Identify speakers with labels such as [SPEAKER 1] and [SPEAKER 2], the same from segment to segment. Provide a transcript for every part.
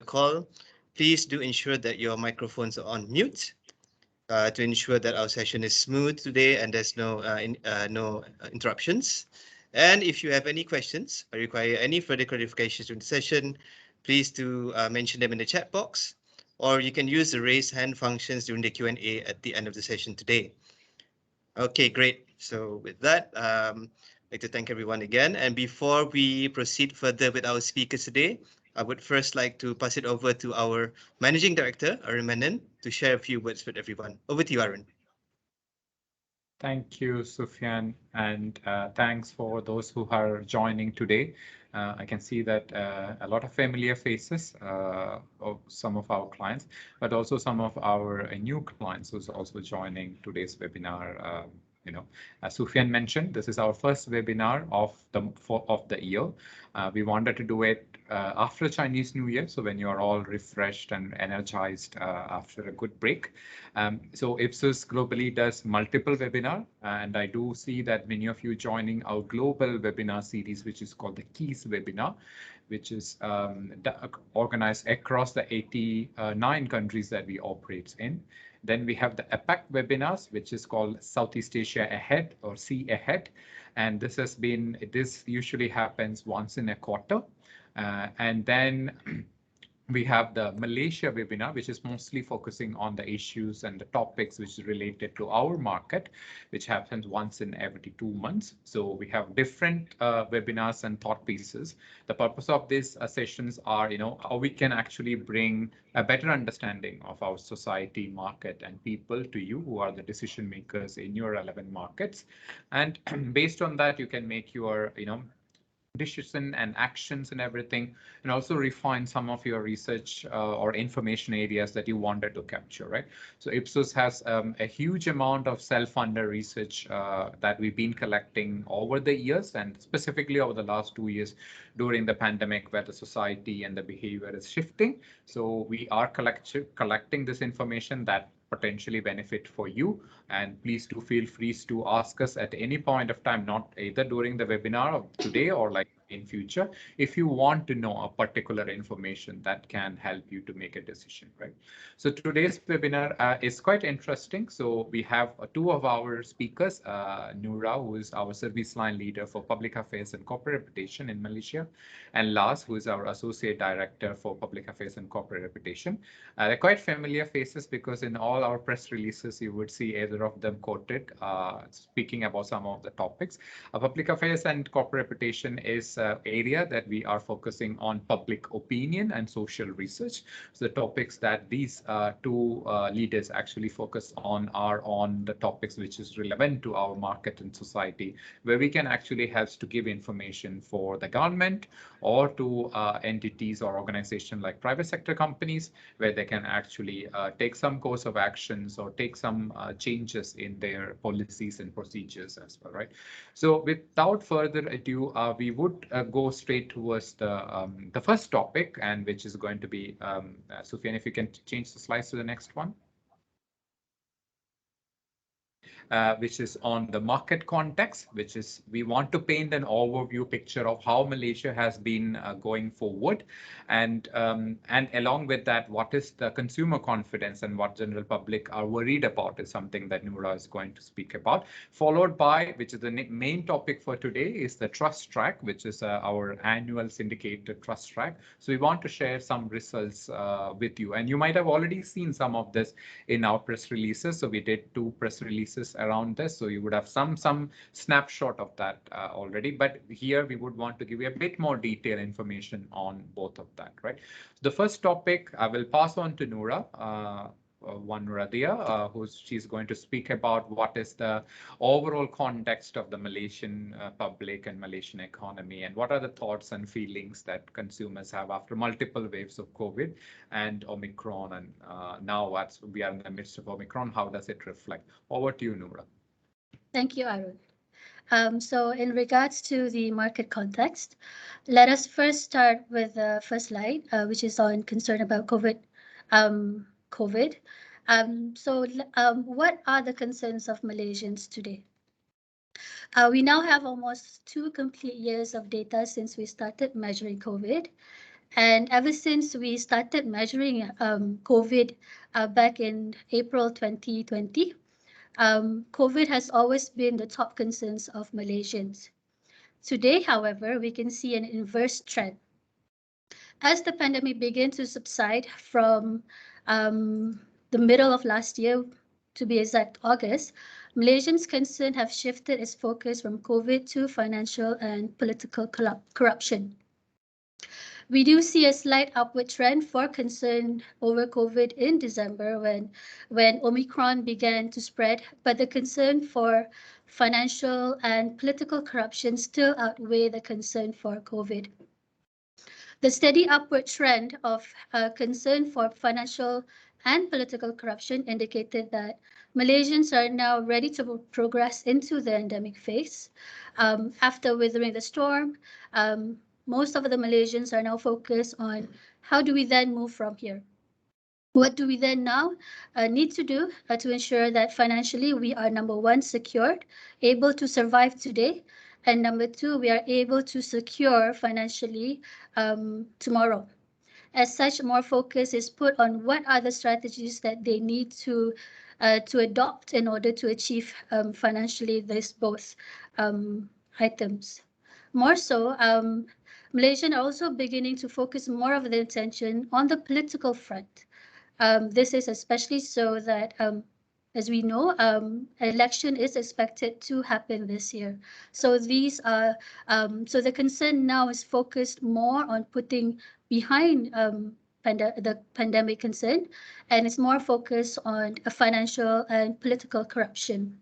[SPEAKER 1] call, please do ensure that your microphones are on mute to ensure that our session is smooth today and there's no interruptions. And if you have any questions or require any further clarifications during the session, please do mention them in the chat box, or you can use the raise hand functions during the Q&A at the end of the session today. Okay, great. So with that, I'd like to thank everyone again. And before we proceed further with our speakers today, I would first like to pass it over to our Managing Director, Arun Menon, to share a few words with everyone. Over to you, Arun.
[SPEAKER 2] Thank you, Sufyan, and thanks for those who are joining today. I can see that a lot of familiar faces of some of our clients, but also some of our new clients who's also joining today's webinar. As Sufyan mentioned, this is our first webinar of the year. We wanted to do it after Chinese New Year, so when you are all refreshed and energized after a good break. So Ipsos globally does multiple webinar, and I do see that many of you joining our global webinar series, which is called the Keys webinar, which is organized across the 89 countries that we operate in. Then we have the APAC webinars, which is called Southeast Asia Ahead or See Ahead. And this usually happens once in a quarter. And then we have the Malaysia webinar, which is mostly focusing on the issues and the topics which is related to our market, which happens once in every 2 months. So we have different webinars and thought pieces. The purpose of these sessions are, how we can actually bring a better understanding of our society, market, and people to you who are the decision makers in your relevant markets. And based on that, you can make your, decision and actions and everything, and also refine some of your research or information areas that you wanted to capture, right? So Ipsos has a huge amount of self-funded research that we've been collecting over the years, and specifically over the last 2 years during the pandemic, where the society and the behavior is shifting. So we are collecting this information that potentially benefit for you, and please do feel free to ask us at any point of time, not either during the webinar of today or like in future, if you want to know a particular information that can help you to make a decision, right? So today's webinar is quite interesting. So we have 2 of our speakers, Noura, who is our service line leader for public affairs and corporate reputation in Malaysia, and Lars, who is our associate director for public affairs and corporate reputation. They're quite familiar faces because in all our press releases, you would see either of them quoted speaking about some of the topics. Public affairs and corporate reputation is an area that we are focusing on public opinion and social research. So the topics that these 2 leaders actually focus on are on the topics which is relevant to our market and society, where we can actually help to give information for the government or to entities or organizations like private sector companies, where they can actually take some course of actions or take some changes in their policies and procedures as well, right? So without further ado, we would go straight towards the first topic, and which is going to be, Sufyan, if you can change the slides to the next one. Which is on the market context, which is we want to paint an overview picture of how Malaysia has been going forward. And along with that, what is the consumer confidence and what general public are worried about is something that Noura is going to speak about. Followed by, which is the main topic for today, is the Trust Track, which is our annual syndicated Trust Track. So we want to share some results with you. And you might have already seen some of this in our press releases. So we did 2 press releases around this, so you would have some snapshot of that already, but here we would want to give you a bit more detailed information on both of that, right? The first topic I will pass on to Noura, she's going to speak about what is the overall context of the Malaysian public and Malaysian economy, and what are the thoughts and feelings that consumers have after multiple waves of COVID and Omicron, and now as we are in the midst of Omicron, how does it reflect? Over to you, Noura.
[SPEAKER 3] Thank you, Arun. So in regards to the market context, let us first start with the first slide, which is on concern about COVID. What are the concerns of Malaysians today? We now have almost 2 complete years of data since we started measuring COVID. And ever since we started measuring COVID back in April 2020, COVID has always been the top concerns of Malaysians. Today, however, we can see an inverse trend. As the pandemic began to subside from the middle of last year, to be exact, August, Malaysians' concern have shifted its focus from COVID to financial and political corruption. We do see a slight upward trend for concern over COVID in December when Omicron began to spread, but the concern for financial and political corruption still outweigh the concern for COVID. The steady upward trend of concern for financial and political corruption indicated that Malaysians are now ready to progress into the endemic phase. After weathering the storm, most of the Malaysians are now focused on how do we then move from here? What do we then now need to do to ensure that financially we are, number one, secured, able to survive today, and number two, we are able to secure financially tomorrow. As such, more focus is put on what are the strategies that they need to adopt in order to achieve financially these both items. More so, Malaysians are also beginning to focus more of their attention on the political front. This is especially so that, as we know, election is expected to happen this year. So these are, so the concern now is focused more on putting behind the pandemic concern, and it's more focused on financial and political corruption.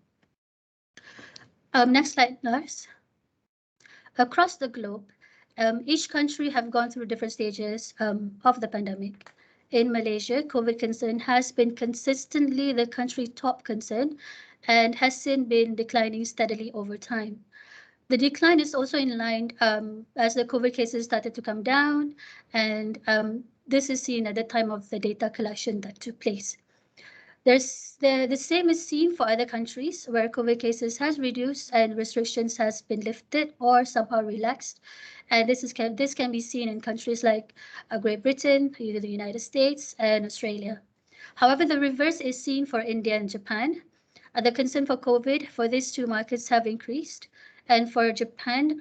[SPEAKER 3] Next slide, Lars. Across the globe, each country have gone through different stages of the pandemic. In Malaysia, COVID concern has been consistently the country's top concern and has since been declining steadily over time. The decline is also in line as the COVID cases started to come down, and this is seen at the time of the data collection that took place. The same is seen for other countries where COVID cases has reduced and restrictions has been lifted or somehow relaxed. And this can be seen in countries like Great Britain, the United States, and Australia. However, the reverse is seen for India and Japan. The concern for COVID for these two markets have increased. And for Japan,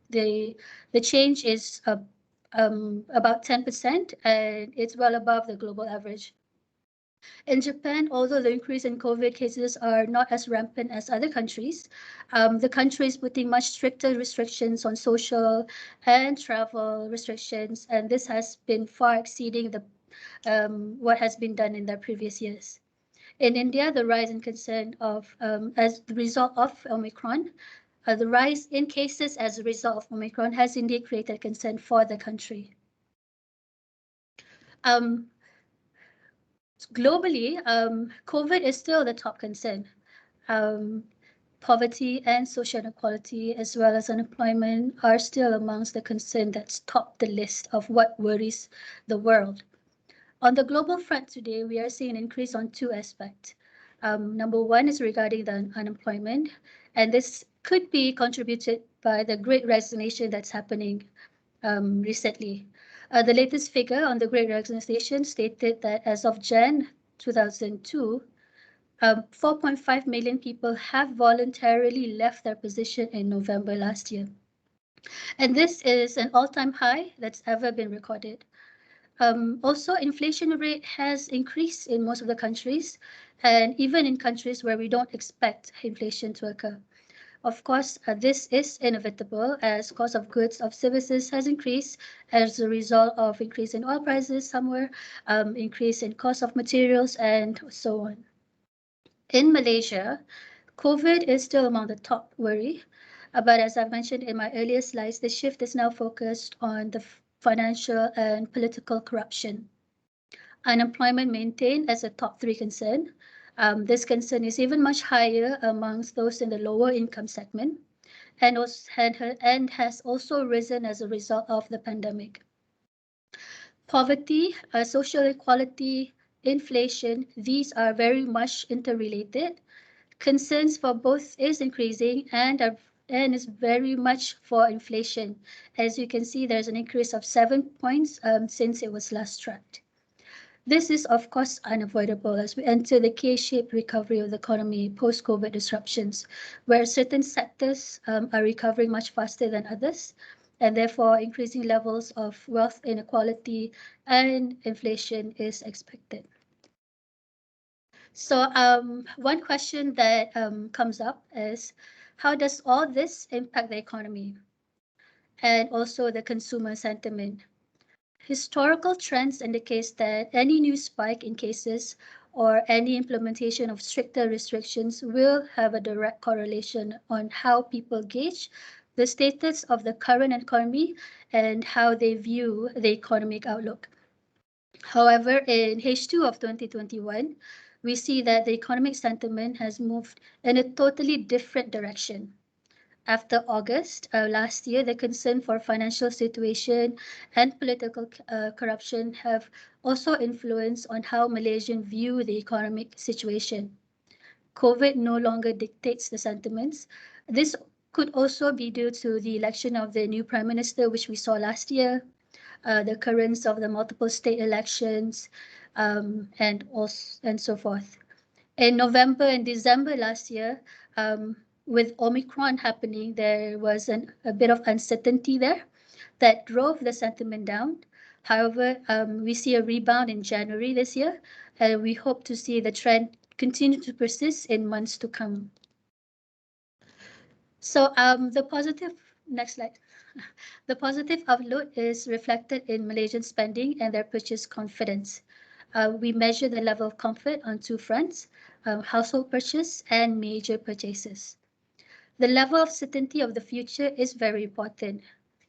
[SPEAKER 3] the change is about 10%, and it's well above the global average. In Japan, although the increase in COVID cases are not as rampant as other countries, the country is putting much stricter restrictions on social and travel restrictions, and this has been far exceeding the what has been done in the previous years. In India, the rise in concern of as the result of Omicron, the rise in cases as a result of Omicron has indeed created concern for the country. Globally, COVID is still the top concern. Poverty and social inequality, as well as unemployment, are still amongst the concerns that top the list of what worries the world. On the global front today, we are seeing an increase on two aspects. Number one is regarding the unemployment, and this could be contributed by the great resignation that's happening recently. The latest figure on the Great Resignation stated that as of Jan 2002, 4.5 million people have voluntarily left their position in November last year. And this is an all-time high that's ever been recorded. Also, inflation rate has increased in most of the countries, and even in countries where we don't expect inflation to occur. Of course, this is inevitable as cost of goods of services has increased as a result of increase in oil prices somewhere, increase in cost of materials, and so on. In Malaysia, COVID is still among the top worry, but as I've mentioned in my earlier slides, the shift is now focused on the financial and political corruption. Unemployment maintained as a top three concern. This concern is even much higher amongst those in the lower income segment and has also risen as a result of the pandemic. Poverty, social equality, inflation, these are very much interrelated. Concerns for both is increasing and and is very much for inflation. As you can see, there's an increase of 7 points since it was last tracked. This is, of course, unavoidable as we enter the K-shaped recovery of the economy post-COVID disruptions, where certain sectors are recovering much faster than others, and therefore increasing levels of wealth inequality and inflation is expected. So one question that comes up is, how does all this impact the economy and also the consumer sentiment? Historical trends indicate that any new spike in cases or any implementation of stricter restrictions will have a direct correlation on how people gauge the status of the current economy and how they view the economic outlook. However, in H2 of 2021, we see that the economic sentiment has moved in a totally different direction. After August last year, the concern for financial situation and political corruption have also influenced on how Malaysians view the economic situation. COVID no longer dictates the sentiments. This could also be due to the election of the new Prime Minister, which we saw last year, the occurrence of the multiple state elections, and so forth. In November and December last year, with Omicron happening, there was a bit of uncertainty there that drove the sentiment down. However, we see a rebound in January this year, and we hope to see the trend continue to persist in months to come. So the positive, next slide. The positive outlook is reflected in Malaysian spending and their purchase confidence. We measure the level of comfort on two fronts, household purchase and major purchases. The level of certainty of the future is very important.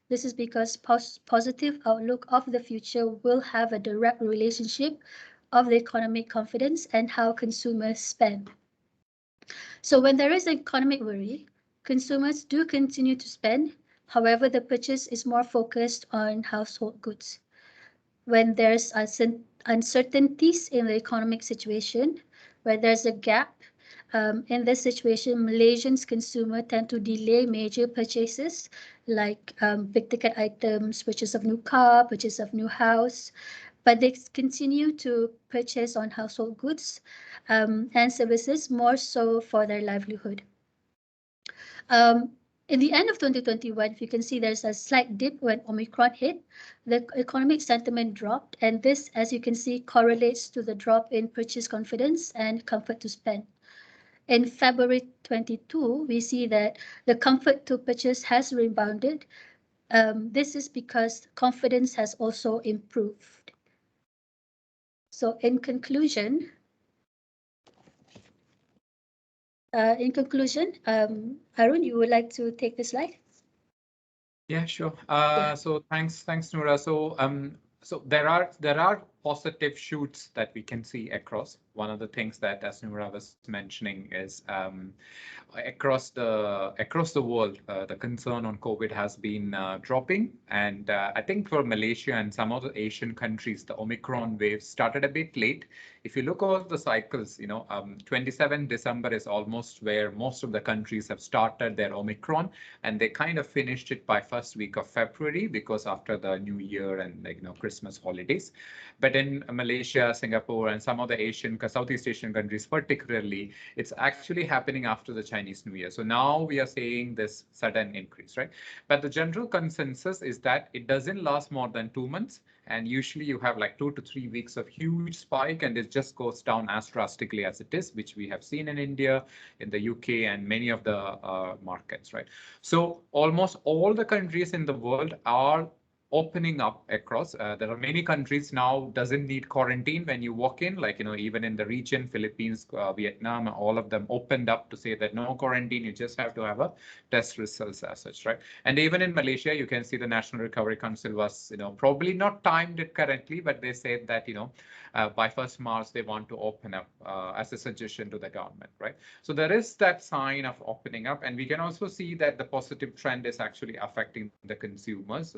[SPEAKER 3] This is because positive outlook of the future will have a direct relationship of the economic confidence and how consumers spend. So when there is economic worry, consumers do continue to spend. However, the purchase is more focused on household goods. When there's uncertainties in the economic situation, where there's a gap, in this situation, Malaysians consumer tend to delay major purchases like big ticket items, purchase of new car, purchase of new house, but they continue to purchase on household goods and services more so for their livelihood. In the end of 2021, if you can see, there's a slight dip when Omicron hit. The economic sentiment dropped, and this, as you can see, correlates to the drop in purchase confidence and comfort to spend. In February 22, we see that the comfort to purchase has rebounded. This is because confidence has also improved. So in conclusion, Arun, you would like to take the slide?
[SPEAKER 2] Yeah, sure. So thanks, Noora. So there are positive shoots that we can see across. One of the things that, as Noora was mentioning, is across the world, the concern on COVID has been dropping, and I think for Malaysia and some of the Asian countries, the Omicron wave started a bit late. If you look over the cycles, 27 December is almost where most of the countries have started their Omicron, and they kind of finished it by first week of February because after the New Year and Christmas holidays. But in Malaysia, Singapore, and some of the Southeast Asian countries particularly, it's actually happening after the Chinese New Year. So now we are seeing this sudden increase, right? But the general consensus is that it doesn't last more than 2 months. And usually you have like 2 to 3 weeks of huge spike, and it just goes down as drastically as it is, which we have seen in India, in the UK, and many of the markets, right? So almost all the countries in the world are opening up across. There are many countries now doesn't need quarantine when you walk in, like, even in the region, Philippines, Vietnam, all of them opened up to say that no quarantine, you just have to have a test results as such, right? And even in Malaysia, you can see the National Recovery Council was, probably not timed it correctly, but they said that, by 1st March, they want to open up as a suggestion to the government, right? So there is that sign of opening up, and we can also see that the positive trend is actually affecting the consumers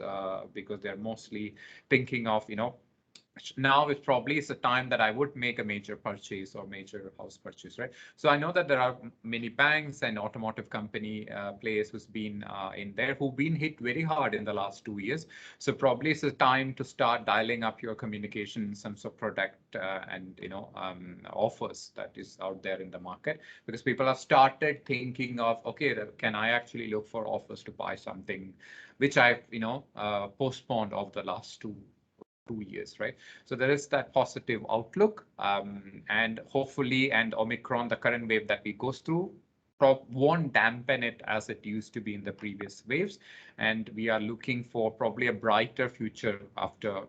[SPEAKER 2] because they're mostly thinking of, now it probably is a time that I would make a major purchase or major house purchase, right? So I know that there are many banks and automotive company players who's been in there who've been hit very hard in the last 2 years. So probably it's a time to start dialing up your communication in terms of product and offers that is out there in the market, because people have started thinking of, okay, can I actually look for offers to buy something which I've postponed of the last 2 years, right? So there is that positive outlook, and hopefully, and Omicron, the current wave that we go through, won't dampen it as it used to be in the previous waves, and we are looking for probably a brighter future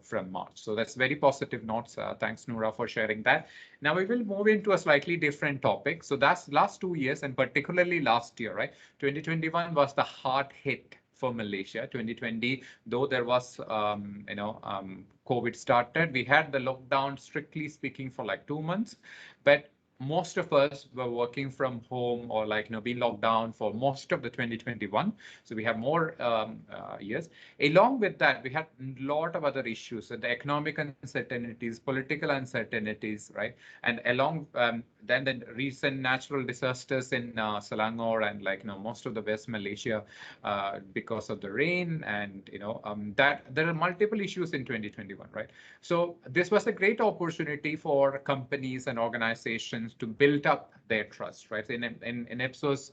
[SPEAKER 2] from March. So that's very positive notes. Thanks, Noora, for sharing that. Now we will move into a slightly different topic. So that's last 2 years, and particularly last year, right? 2021 was the hard hit for Malaysia. 2020, though there was, COVID started, we had the lockdown, strictly speaking, for like 2 months, but most of us were working from home or being locked down for most of the 2021. So we have more years. Along with that, we had a lot of other issues, so the economic uncertainties, political uncertainties, right? And along then the recent natural disasters in Selangor and most of the West Malaysia because of the rain, and that there are multiple issues in 2021, right? So this was a great opportunity for companies and organizations to build up their trust, right? In Ipsos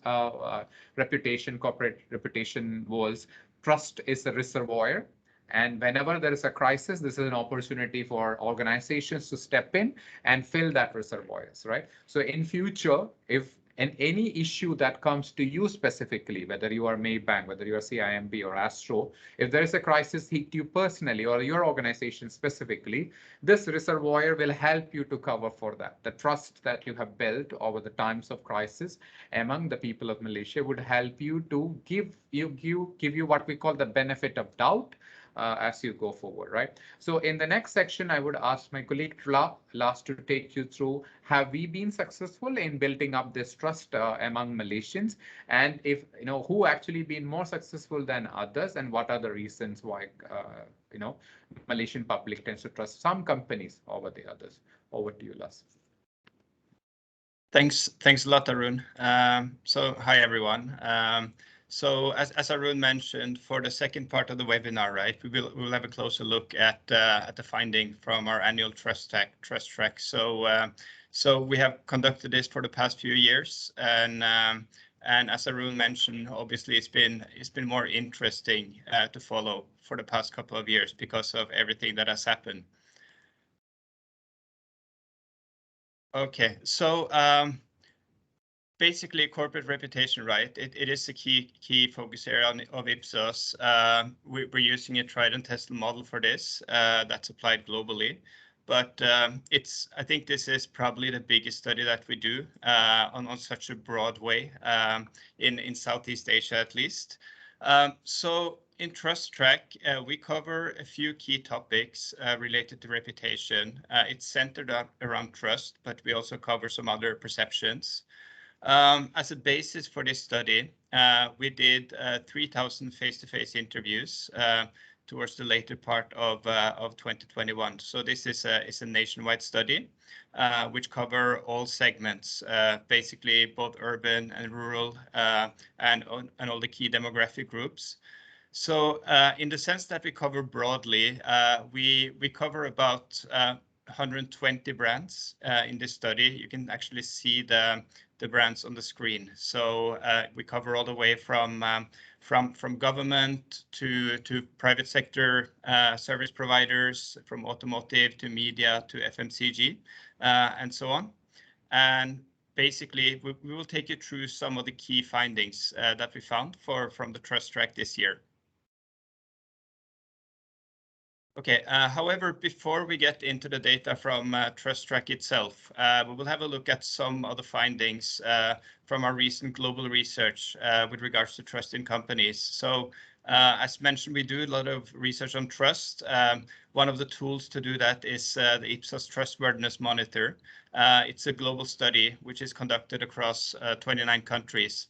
[SPEAKER 2] reputation, corporate reputation was, trust is a reservoir. And whenever there is a crisis, this is an opportunity for organizations to step in and fill that reservoirs, right? So in future, if and any issue that comes to you specifically, whether you are Maybank, whether you are CIMB or Astro, if there is a crisis hit you personally or your organization specifically, this reservoir will help you to cover for that. The trust that you have built over the times of crisis among the people of Malaysia would help you to give you what we call the benefit of doubt as you go forward, right? So in the next section, I would ask my colleague Last to take you through, have we been successful in building up this trust among Malaysians? And if, who actually been more successful than others, and what are the reasons why, Malaysian public tends to trust some companies over the others? Over to you, Las.
[SPEAKER 4] Thanks a lot, Arun. So hi, everyone. So as Arun mentioned, for the second part of the webinar, right, we'll have a closer look at the finding from our annual Trust Track. So we have conducted this for the past few years, and as Arun mentioned, obviously it's been more interesting to follow for the past couple of years because of everything that has happened. Okay, so basically corporate reputation, right? It is a key focus area of Ipsos. We're using a tried and tested model for this that's applied globally. But I think this is probably the biggest study that we do on such a broad way in Southeast Asia, at least. So in Trust Track, we cover a few key topics related to reputation. It's centered around trust, but we also cover some other perceptions. As a basis for this study, we did 3,000 face-to-face interviews towards the later part of 2021. So this is a nationwide study which cover all segments, basically both urban and rural, and all the key demographic groups. So in the sense that we cover broadly, we cover about 120 brands in this study. You can actually see the brands on the screen. So we cover all the way from government to private sector service providers, from automotive to media to FMCG, and so on. And basically, we will take you through some of the key findings that we found from the Trust Track this year. Okay, however, before we get into the data from Trust Track itself, we will have a look at some of the findings from our recent global research with regards to trust in companies. So as mentioned, we do a lot of research on trust. One of the tools to do that is the Ipsos Trustworthiness Monitor. It's a global study which is conducted across 29 countries.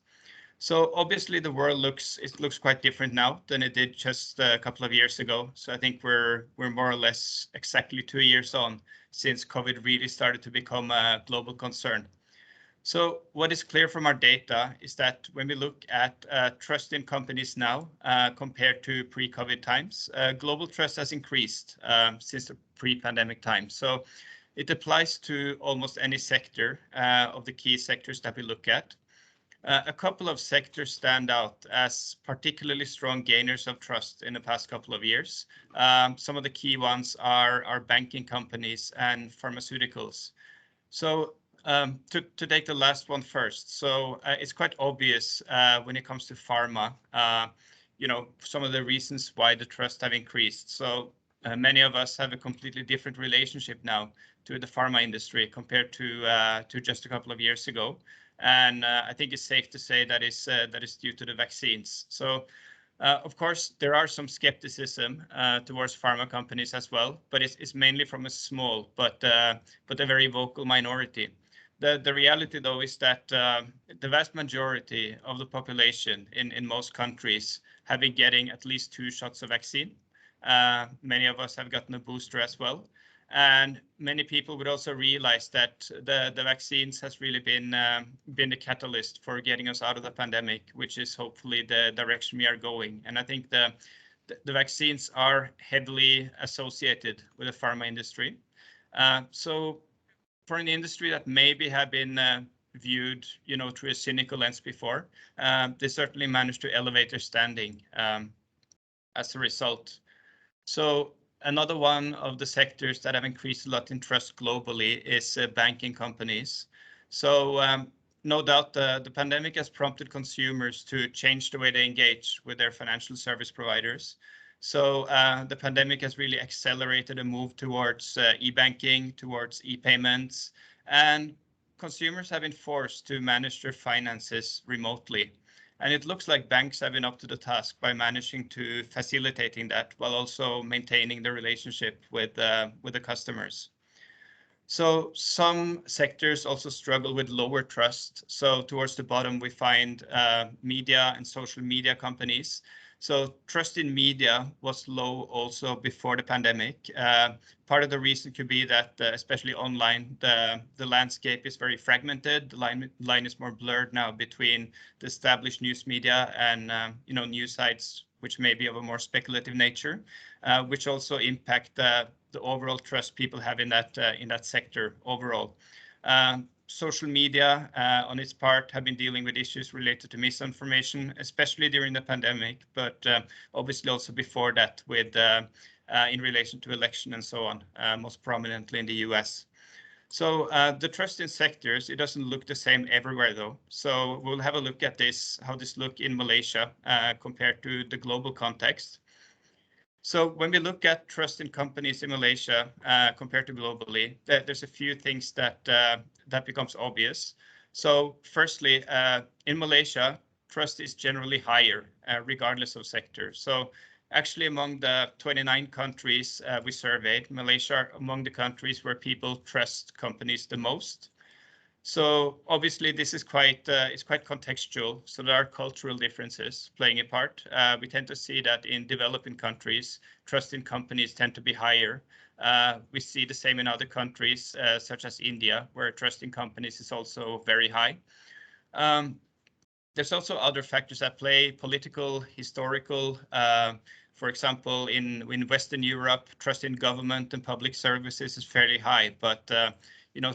[SPEAKER 4] So obviously the world looks quite different now than it did just a couple of years ago. So I think we're more or less exactly 2 years on since COVID really started to become a global concern. So what is clear from our data is that when we look at trust in companies now compared to pre-COVID times, global trust has increased since the pre-pandemic time. So it applies to almost any sector of the key sectors that we look at. A couple of sectors stand out as particularly strong gainers of trust in the past couple of years. Some of the key ones are banking companies and pharmaceuticals. So to take the last one first, so it's quite obvious when it comes to pharma, some of the reasons why the trust have increased. So many of us have a completely different relationship now to the pharma industry compared to just a couple of years ago. And I think it's safe to say that is due to the vaccines. So of course, there are some skepticism towards pharma companies as well, but it's mainly from a small but a very vocal minority. The reality, though, is that the vast majority of the population in most countries have been getting at least 2 shots of vaccine. Many of us have gotten a booster as well. And many people would also realize that the vaccines has really been the catalyst for getting us out of the pandemic, which is hopefully the direction we are going. And I think the vaccines are heavily associated with the pharma industry. So for an industry that maybe have been viewed, through a cynical lens before, they certainly managed to elevate their standing as a result. So another one of the sectors that have increased a lot in trust globally is banking companies. So no doubt the pandemic has prompted consumers to change the way they engage with their financial service providers. So the pandemic has really accelerated a move towards e-banking, towards e-payments, and consumers have been forced to manage their finances remotely. And it looks like banks have been up to the task by managing to facilitating that while also maintaining the relationship with the customers. So some sectors also struggle with lower trust. So towards the bottom, we find media and social media companies. So trust in media was low also before the pandemic. Part of the reason could be that, especially online, the landscape is very fragmented. The line is more blurred now between the established news media and news sites which may be of a more speculative nature, which also impact the overall trust people have in that sector overall. Social media, on its part, have been dealing with issues related to misinformation, especially during the pandemic, but obviously also before that, with in relation to election and so on, most prominently in the US. So the trust in sectors, it doesn't look the same everywhere, though. So we'll have a look at how this look in Malaysia compared to the global context. So when we look at trust in companies in Malaysia compared to globally, there's a few things that becomes obvious. So firstly, in Malaysia, trust is generally higher regardless of sector. So actually, among the 29 countries we surveyed, Malaysia among the countries where people trust companies the most. So obviously, this is quite contextual. So there are cultural differences playing a part. We tend to see that in developing countries, trust in companies tend to be higher. We see the same in other countries, such as India, where trust in companies is also very high. There's also other factors at play, political, historical. For example, in Western Europe, trust in government and public services is fairly high, but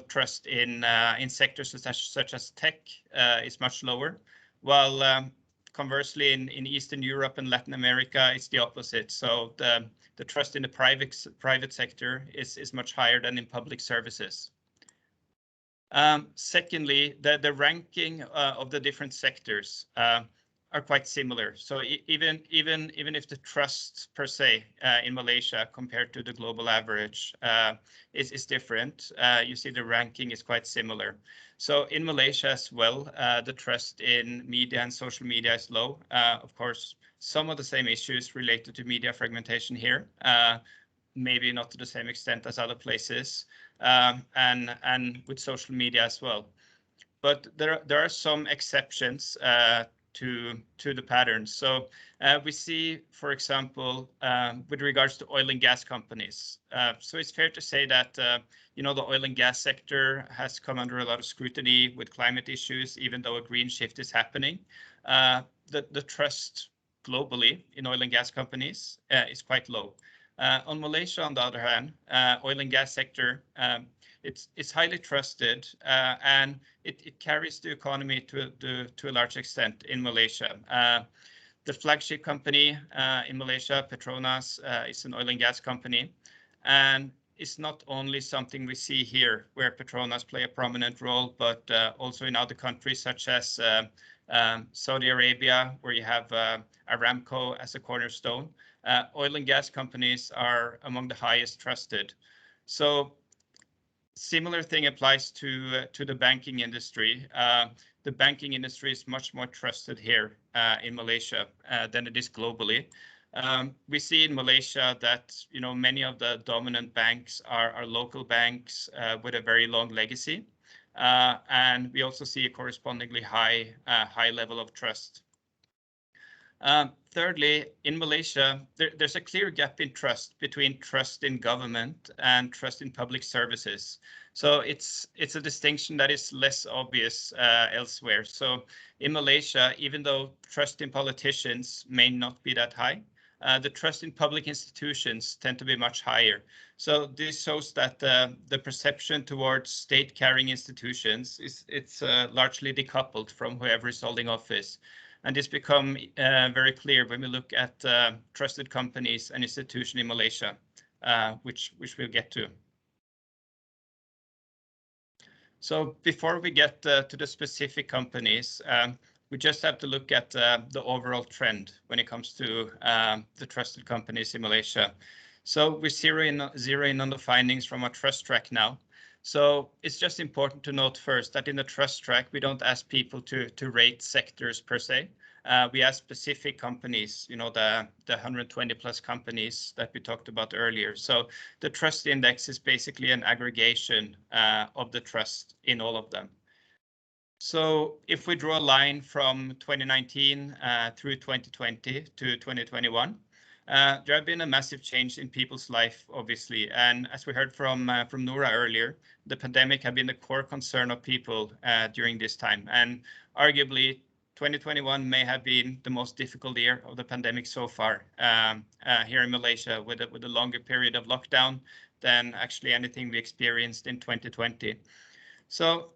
[SPEAKER 4] trust in sectors such as tech is much lower, while conversely in Eastern Europe and Latin America, it's the opposite. So the trust in the private sector is much higher than in public services. Secondly, the ranking of the different sectors are quite similar. So even if the trust per se in Malaysia compared to the global average is different, you see the ranking is quite similar. So in Malaysia as well, the trust in media and social media is low. Of course, some of the same issues related to media fragmentation here, maybe not to the same extent as other places, and with social media as well. But there are some exceptions to the patterns. So we see, for example, with regards to oil and gas companies. So it's fair to say that the oil and gas sector has come under a lot of scrutiny with climate issues, even though a green shift is happening. The trust globally in oil and gas companies is quite low. On Malaysia, on the other hand, oil and gas sector, it's highly trusted and it carries the economy to a large extent in Malaysia. The flagship company in Malaysia, Petronas, is an oil and gas company, and it's not only something we see here where Petronas play a prominent role, but also in other countries such as Saudi Arabia, where you have Aramco as a cornerstone. Oil and gas companies are among the highest trusted. So similar thing applies to the banking industry. The banking industry is much more trusted here in Malaysia than it is globally. We see in Malaysia that many of the dominant banks are local banks with a very long legacy, and we also see a correspondingly high level of trust. Thirdly, in Malaysia, there's a clear gap in trust between trust in government and trust in public services. So it's a distinction that is less obvious elsewhere. So in Malaysia, even though trust in politicians may not be that high, the trust in public institutions tend to be much higher. So this shows that the perception towards state-carrying institutions it's largely decoupled from whoever is holding office. And this become very clear when we look at trusted companies and institutions in Malaysia, which we'll get to. So before we get to the specific companies, we just have to look at the overall trend when it comes to the trusted companies in Malaysia. So we zero in on the findings from our trust track now. So it's just important to note first that in the trust track, we don't ask people to rate sectors per se. We ask specific companies, the 120 plus companies that we talked about earlier. So the trust index is basically an aggregation of the trust in all of them. So if we draw a line from 2019 through 2020 to 2021, there have been a massive change in people's life, obviously. And as we heard from Noora earlier, the pandemic had been the core concern of people during this time. And arguably, 2021 may have been the most difficult year of the pandemic so far here in Malaysia, with a longer period of lockdown than actually anything we experienced in 2020. So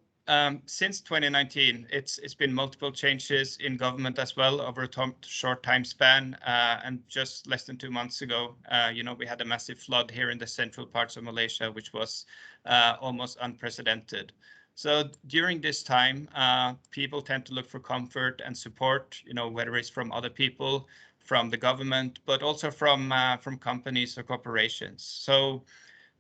[SPEAKER 4] since 2019, it's been multiple changes in government as well over a short time span. And just less than 2 months ago, we had a massive flood here in the central parts of Malaysia, which was almost unprecedented. So during this time, people tend to look for comfort and support, whether it's from other people, from the government, but also from companies or corporations. So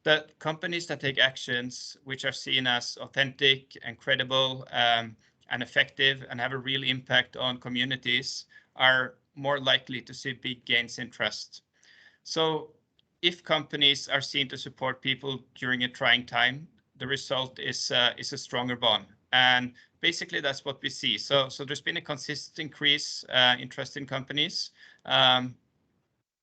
[SPEAKER 4] the companies that take actions which are seen as authentic and credible and effective and have a real impact on communities are more likely to see big gains in trust. So if companies are seen to support people during a trying time, the result is a stronger bond. And basically that's what we see. So there's been a consistent increase in trust in companies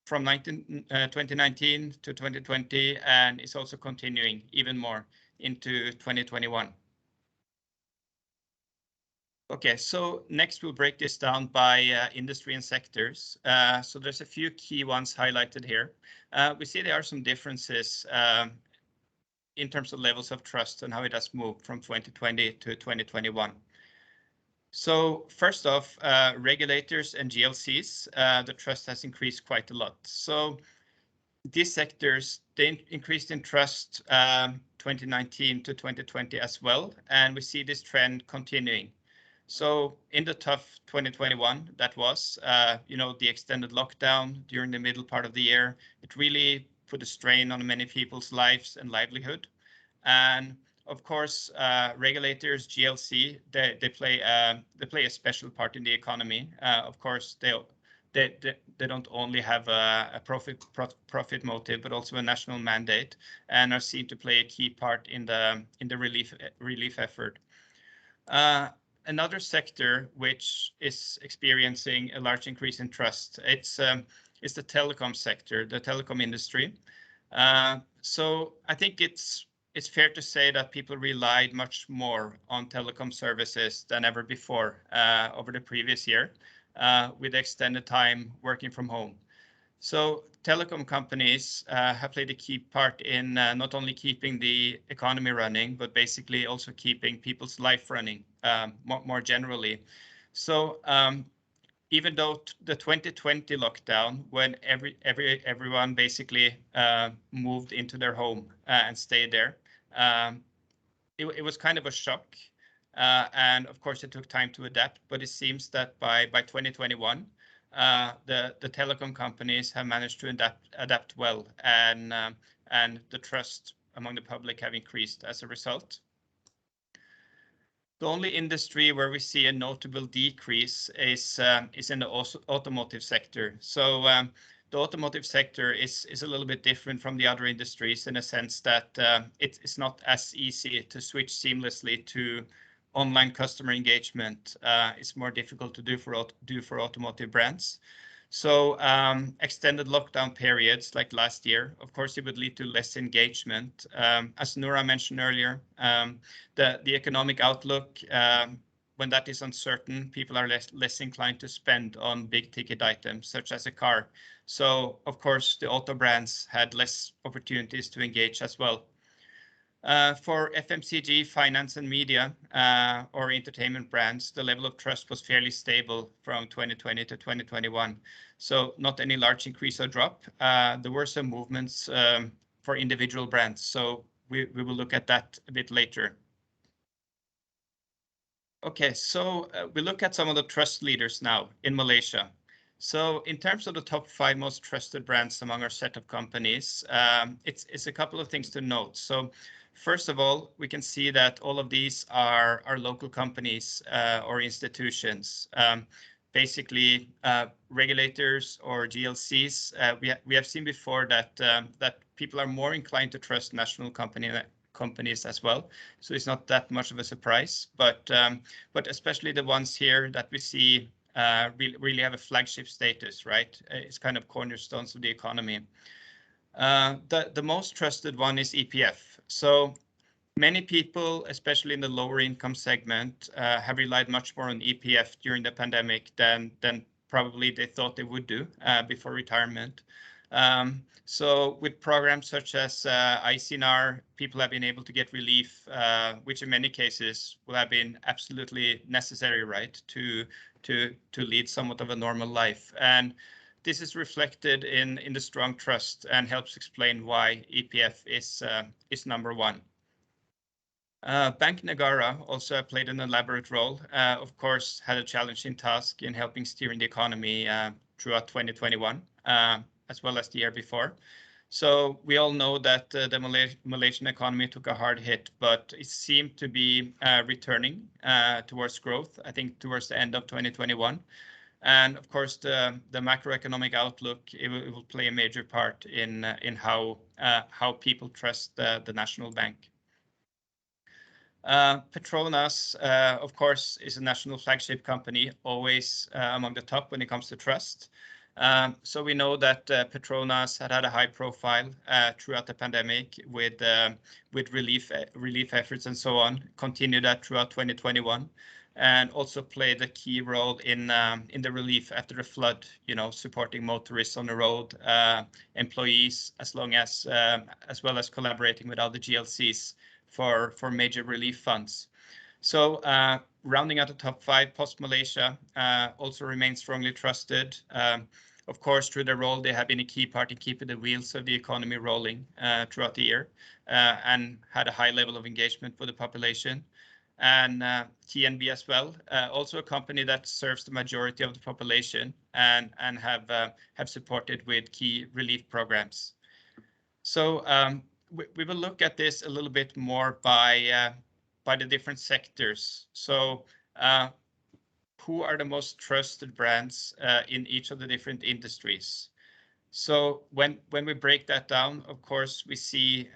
[SPEAKER 4] from 2019 to 2020, and it's also continuing even more into 2021. Okay, so next we'll break this down by industry and sectors. So there's a few key ones highlighted here. We see there are some differences in terms of levels of trust and how it has moved from 2020 to 2021. So first off, regulators and GLCs, the trust has increased quite a lot. So these sectors, they increased in trust 2019 to 2020 as well, and we see this trend continuing. So in the tough 2021, that was, the extended lockdown during the middle part of the year, it really put a strain on many people's lives and livelihood. And of course, regulators, GLC, they play a special part in the economy. Of course, they don't only have a profit motive, but also a national mandate, and are seen to play a key part in the relief effort. Another sector which is experiencing a large increase in trust, it's the telecom sector, the telecom industry. So I think it's fair to say that people relied much more on telecom services than ever before over the previous year, with extended time working from home. So telecom companies have played a key part in not only keeping the economy running, but basically also keeping people's life running more generally. So even though the 2020 lockdown, when everyone basically moved into their home and stayed there, it was kind of a shock. And of course, it took time to adapt, but it seems that by 2021, the telecom companies have managed to adapt well, and the trust among the public have increased as a result. The only industry where we see a notable decrease is in the automotive sector. So the automotive sector is a little bit different from the other industries in a sense that it's not as easy to switch seamlessly to online customer engagement. It's more difficult to do for automotive brands. So extended lockdown periods like last year, of course, it would lead to less engagement. As Noora mentioned earlier, the economic outlook, when that is uncertain, people are less inclined to spend on big ticket items such as a car. So of course, the auto brands had less opportunities to engage as well. For FMCG, finance and media, or entertainment brands, the level of trust was fairly stable from 2020 to 2021. So not any large increase or drop. There were some movements for individual brands. So we will look at that a bit later. Okay, so we look at some of the trust leaders now in Malaysia. So in terms of the top 5 most trusted brands among our set of companies, it's a couple of things to note. So first of all, we can see that all of these are local companies or institutions. Basically, regulators or GLCs. We have seen before that people are more inclined to trust national companies as well. So it's not that much of a surprise, but especially the ones here that we see really have a flagship status, right? It's kind of cornerstones of the economy. The most trusted one is EPF. So many people, especially in the lower income segment, have relied much more on EPF during the pandemic than probably they thought they would do before retirement. So with programs such as ICNR, people have been able to get relief, which in many cases will have been absolutely necessary, right, to lead somewhat of a normal life. And this is reflected in the strong trust and helps explain why EPF is number 1. Bank Negara also played an elaborate role, of course, had a challenging task in helping steering the economy throughout 2021, as well as the year before. So we all know that the Malaysian economy took a hard hit, but it seemed to be returning towards growth, I think towards the end of 2021. And of course, the macroeconomic outlook, it will play a major part in how people trust the national bank. Petronas, of course, is a national flagship company, always among the top when it comes to trust. So we know that Petronas had a high profile throughout the pandemic with relief efforts and so on, continued that throughout 2021, and also played a key role in the relief after the flood, supporting motorists on the road, employees, as well as collaborating with other GLCs for major relief funds. So rounding out the top 5, Post Malaysia also remains strongly trusted. Of course, through their role, they have been a key part in keeping the wheels of the economy rolling throughout the year, and had a high level of engagement with the population. And TNB as well, also a company that serves the majority of the population and have supported with key relief programs. So we will look at this a little bit more by the different sectors. So who are the most trusted brands in each of the different industries? So when we break that down, of course, we see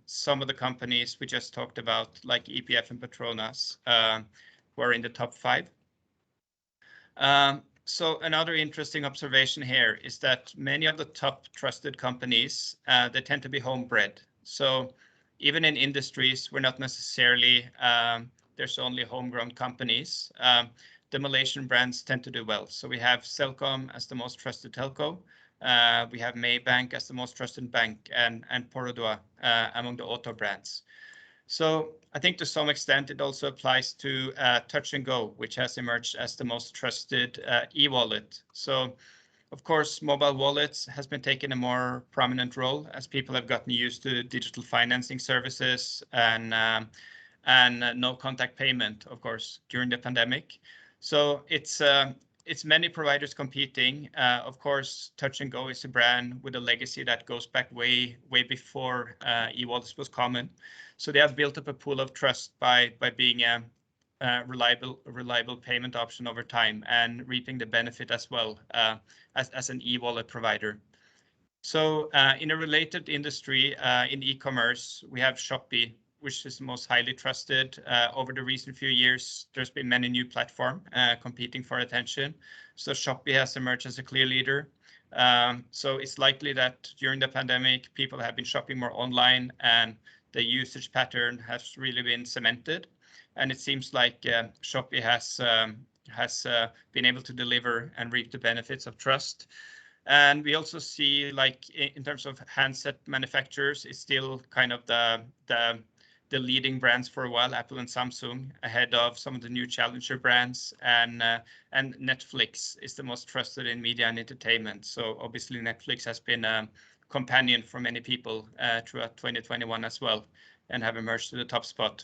[SPEAKER 4] some of the companies we just talked about, like EPF and Petronas, who are in the top 5. So another interesting observation here is that many of the top trusted companies, they tend to be homebred. So even in industries, we're not necessarily, there's only homegrown companies. The Malaysian brands tend to do well. So we have Celcom as the most trusted telco. We have Maybank as the most trusted bank, and Perodua among the auto brands. So I think to some extent it also applies to Touch and Go, which has emerged as the most trusted e-wallet. So of course, mobile wallets has been taking a more prominent role as people have gotten used to digital financing services and no contact payment, of course, during the pandemic. So it's many providers competing. Of course, Touch and Go is a brand with a legacy that goes back way before e-wallets was common. So they have built up a pool of trust by being a reliable payment option over time and reaping the benefit as well as an e-wallet provider. So in a related industry, in e-commerce, we have Shopee, which is the most highly trusted. Over the recent few years, there's been many new platforms competing for attention. So Shopee has emerged as a clear leader. So it's likely that during the pandemic, people have been shopping more online and the usage pattern has really been cemented. And it seems like Shopee has been able to deliver and reap the benefits of trust. And we also see, like in terms of handset manufacturers, it's still kind of the leading brands for a while, Apple and Samsung, ahead of some of the new challenger brands, and Netflix is the most trusted in media and entertainment. So obviously Netflix has been a companion for many people throughout 2021 as well, and have emerged to the top spot.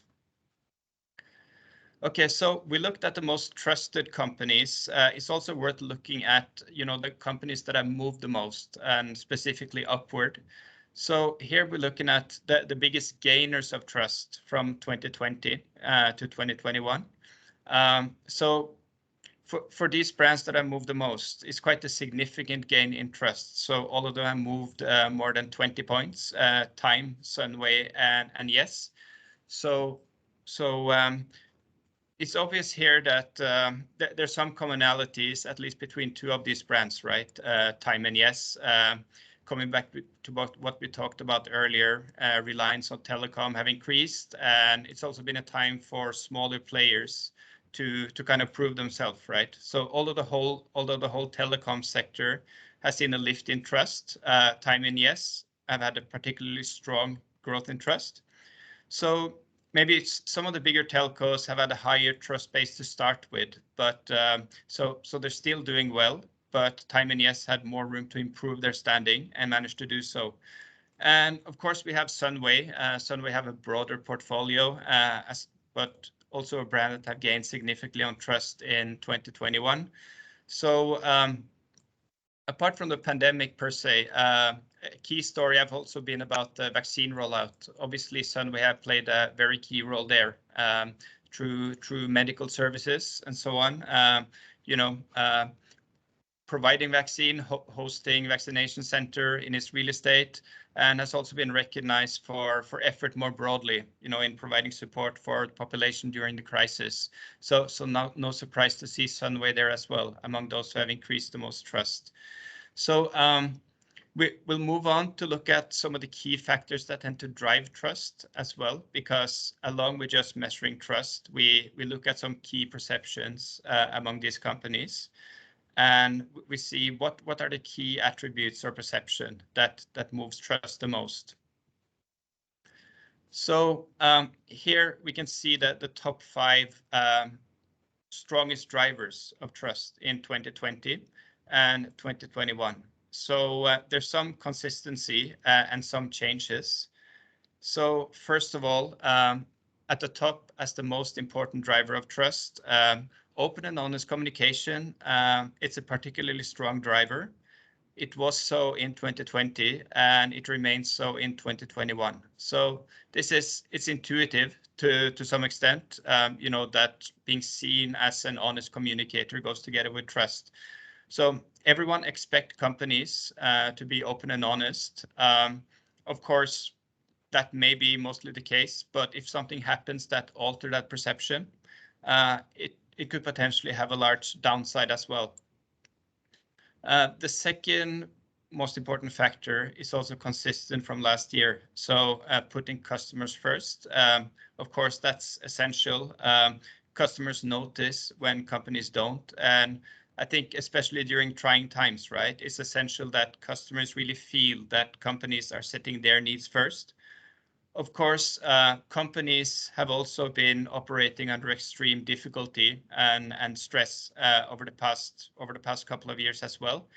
[SPEAKER 4] Okay, so we looked at the most trusted companies. It's also worth looking at, the companies that have moved the most, and specifically upward. So here we're looking at the biggest gainers of trust from 2020 to 2021. So for these brands that have moved the most, it's quite a significant gain in trust. So all of them have moved more than 20 points, Time, Sunway, and Yes. So it's obvious here that there's some commonalities, at least between two of these brands, right? Time and Yes. Coming back to what we talked about earlier, reliance on telecom have increased, and it's also been a time for smaller players to kind of prove themselves, right? So although the whole telecom sector has seen a lift in trust, Time and Yes have had a particularly strong growth in trust. So maybe it's some of the bigger telcos have had a higher trust base to start with, but so they're still doing well. But Time and Yes had more room to improve their standing and managed to do so. And of course, we have Sunway. Sunway have a broader portfolio, but also a brand that have gained significantly on trust in 2021. So apart from the pandemic per se, a key story have also been about the vaccine rollout. Obviously, Sunway have played a very key role there through medical services and so on. Providing vaccine, hosting vaccination center in its real estate, and has also been recognized for effort more broadly, in providing support for the population during the crisis. So no surprise to see Sunway there as well, among those who have increased the most trust. So we'll move on to look at some of the key factors that tend to drive trust as well, because along with just measuring trust, we look at some key perceptions among these companies. And we see what are the key attributes or perception that moves trust the most. So here we can see that the top 5 strongest drivers of trust in 2020 and 2021. So there's some consistency and some changes. So first of all, at the top as the most important driver of trust, open and honest communication. It's a particularly strong driver. It was so in 2020 and it remains so in 2021. So it's intuitive to some extent, that being seen as an honest communicator goes together with trust. So everyone expects companies to be open and honest. Of course, that may be mostly the case, but if something happens that alter that perception, it could potentially have a large downside as well. The second most important factor is also consistent from last year. So putting customers first. Of course, that's essential. Customers notice when companies don't. And I think especially during trying times, right, it's essential that customers really feel that companies are setting their needs first. Of course, companies have also been operating under extreme difficulty and stress over the past couple of years as well.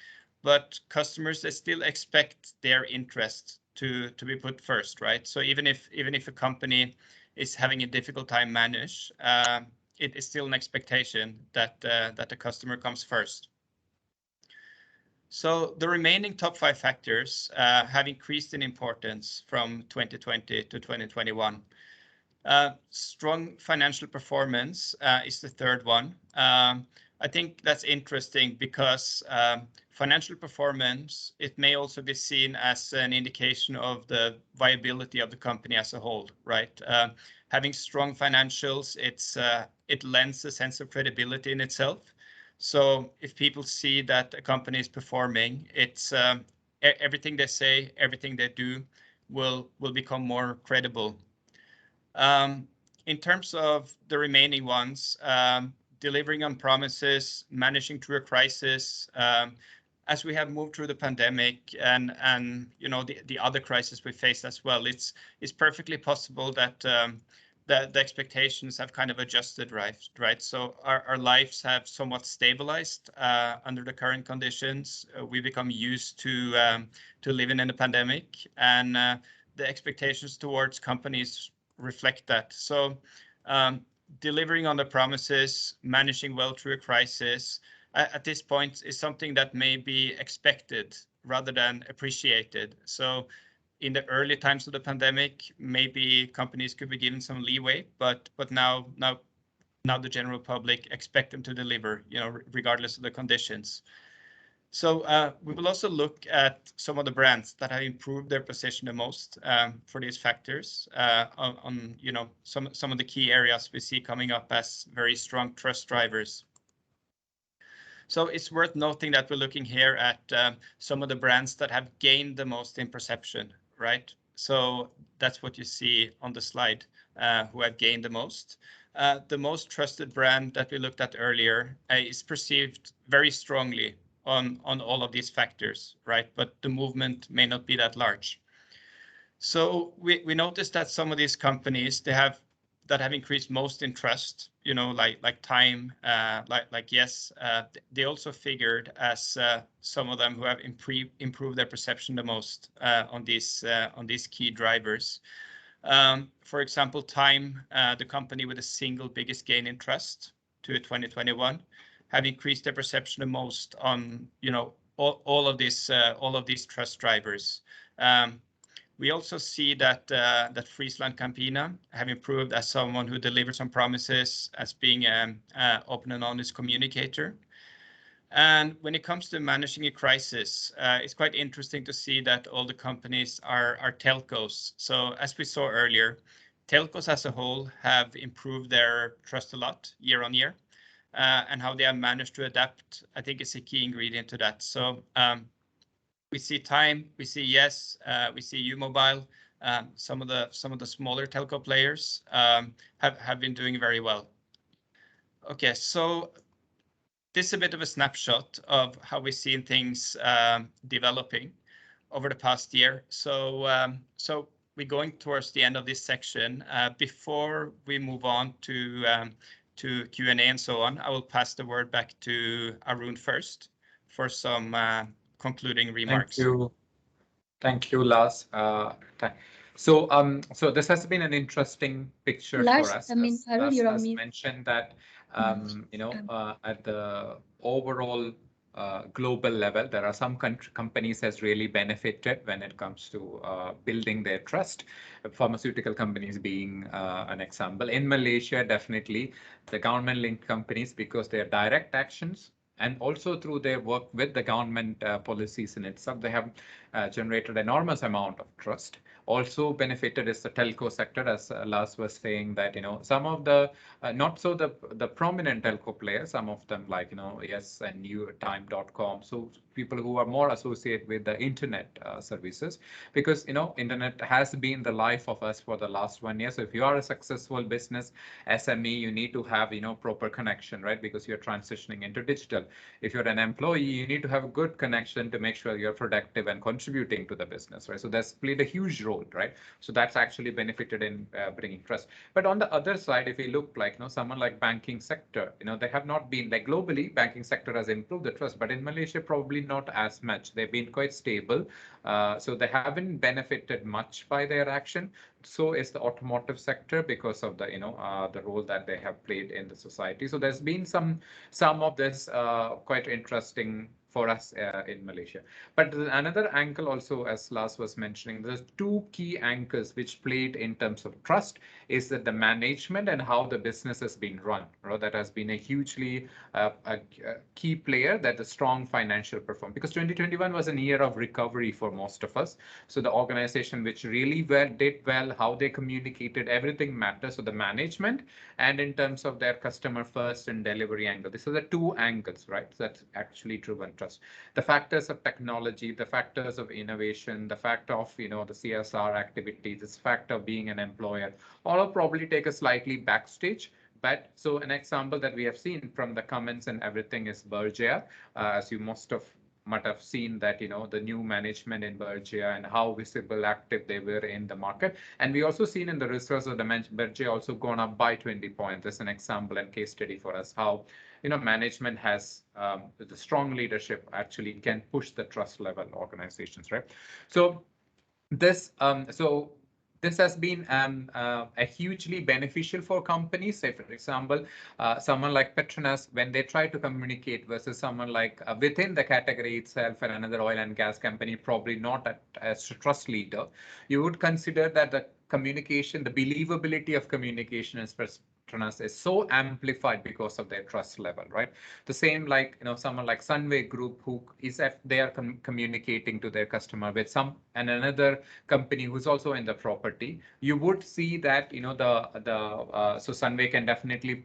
[SPEAKER 4] But customers, they still expect their interest to be put first, right? So even if a company is having a difficult time manage, it is still an expectation that the customer comes first. So the remaining top 5 factors have increased in importance from 2020 to 2021. Strong financial performance is the third one. I think that's interesting because financial performance, it may also be seen as an indication of the viability of the company as a whole, right? Having strong financials, it lends a sense of credibility in itself. So if people see that a company is performing, it's everything they say, everything they do will become more credible. In terms of the remaining ones, delivering on promises, managing through a crisis, as we have moved through the pandemic and you know the other crisis we faced as well, it's perfectly possible that the expectations have kind of adjusted, right? So our lives have somewhat stabilized under the current conditions. We become used to living in a pandemic, and the expectations towards companies reflect that. So delivering on the promises, managing well through a crisis, at this point is something that may be expected rather than appreciated. So in the early times of the pandemic, maybe companies could be given some leeway, but now the general public expect them to deliver, you know, regardless of the conditions. So we will also look at some of the brands that have improved their position the most for these factors on you know some of the key areas we see coming up as very strong trust drivers. So it's worth noting that we're looking here at some of the brands that have gained the most in perception, right? So that's what you see on the slide, who have gained the most. The most trusted brand that we looked at earlier is perceived very strongly on all of these factors, right? But the movement may not be that large. So we noticed that some of these companies, that have increased most in trust, you know, like Time, like Yes, they also figured as some of them who have improved their perception the most on these key drivers. For example, Time, the company with the single biggest gain in trust to 2021, have increased their perception the most on, you know, all of these trust drivers. We also see that Friesland Campina have improved as someone who delivers on promises, as being an open and honest communicator. And when it comes to managing a crisis, it's quite interesting to see that all the companies are telcos. So as we saw earlier, telcos as a whole have improved their trust a lot year on year. And how they have managed to adapt, I think, is a key ingredient to that. So we see Time, we see Yes, we see U-Mobile. Some of the smaller telco players have been doing very well. Okay, so this is a bit of a snapshot of how we've seen things developing over the past year. So we're going towards the end of this section. Before we move on to Q&A and so on, I will pass the word back to Arun first for some concluding remarks.
[SPEAKER 2] Thank you, Lars. So this has been an interesting picture
[SPEAKER 3] Lars,
[SPEAKER 2] for us.
[SPEAKER 3] I mean, Arun, you're on
[SPEAKER 2] Lars
[SPEAKER 3] mute.
[SPEAKER 2] mentioned that you know, at the overall global level, there are some companies has really benefited when it comes to building their trust. Pharmaceutical companies being an example. In Malaysia, definitely the government-linked companies, because their direct actions and also through their work with the government policies in itself, they have generated enormous amount of trust. also benefited is the telco sector, as Lars was saying that, some of the not so the prominent telco players, some of them like, Yes and NewTime.com. So people who are more associated with the internet services, because, internet has been the life of us for the last 1 year. So if you are a successful business SME, you need to have, proper connection, right? Because you're transitioning into digital. If you're an employee, you need to have a good connection to make sure you're productive and contributing to the business, right? So that's played a huge role, right? So that's actually benefited in bringing trust. But on the other side, if we look like, someone like banking sector, they have not been like globally, banking sector has improved the trust, but in Malaysia, probably not as much. They've been quite stable. So they haven't benefited much by their action. So is the automotive sector because of the, the role that they have played in the society. So there's been some of this quite interesting for us in Malaysia. But another angle also, as Lars was mentioning, there's two key anchors which played in terms of trust is that the management and how the business has been run. Right? That has been a hugely a key player, that the strong financial performance. Because 2021 was a year of recovery for most of us. So the organization which really did well, how they communicated, everything matters. So the management and in terms of their customer first and delivery angle. These are the two angles, right? So that's actually driven trust. The factors of technology, the factors of innovation, the fact of, the CSR activities, this fact of being an employer, all will probably take a slightly backstage. But so an example that we have seen from the comments and everything is Berjaya, as you might have seen that, the new management in Berjaya and how visible, active they were in the market. And we also seen in the results of the Berjaya also gone up by 20 points. That's an example and case study for us how, management has the strong leadership actually can push the trust level organizations, right? So this has been a hugely beneficial for companies. Say, for example, someone like Petronas, when they try to communicate versus someone like within the category itself and another oil and gas company, probably not as a trust leader, you would consider that the communication, the believability of communication is so amplified because of their trust level, right? The same like, someone like Sunway Group, who is if they are communicating to their customer with and another company who's also in the property, you would see that, so Sunway can definitely,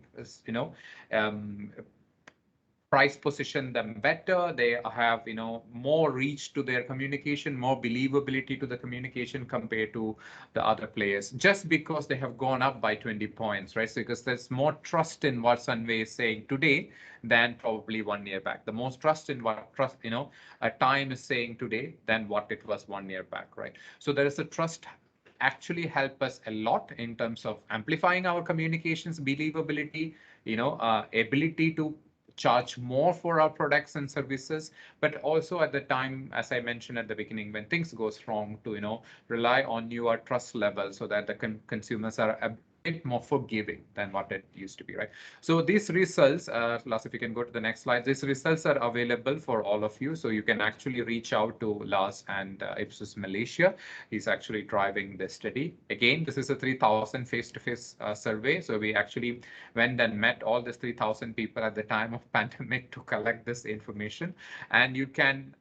[SPEAKER 2] price position them better. They have, more reach to their communication, more believability to the communication compared to the other players, just because they have gone up by 20 points, right? So because there's more trust in what Sunway is saying today than probably 1 year back. The most trust in what a time is saying today than what it was 1 year back, right? So there is a trust actually help us a lot in terms of amplifying our communications, believability, ability to charge more for our products and services, but also at the time, as I mentioned at the beginning, when things goes wrong, to rely on your trust level so that the consumers are a bit more forgiving than what it used to be, right? So these results, Lars, if you can go to the next slide, these results are available for all of you. So you can actually reach out to Lars and Ipsos Malaysia. He's actually driving this study. Again, this is a 3,000 face-to-face survey. So we actually went and met all these 3,000 people at the time of pandemic to collect this information. And you can,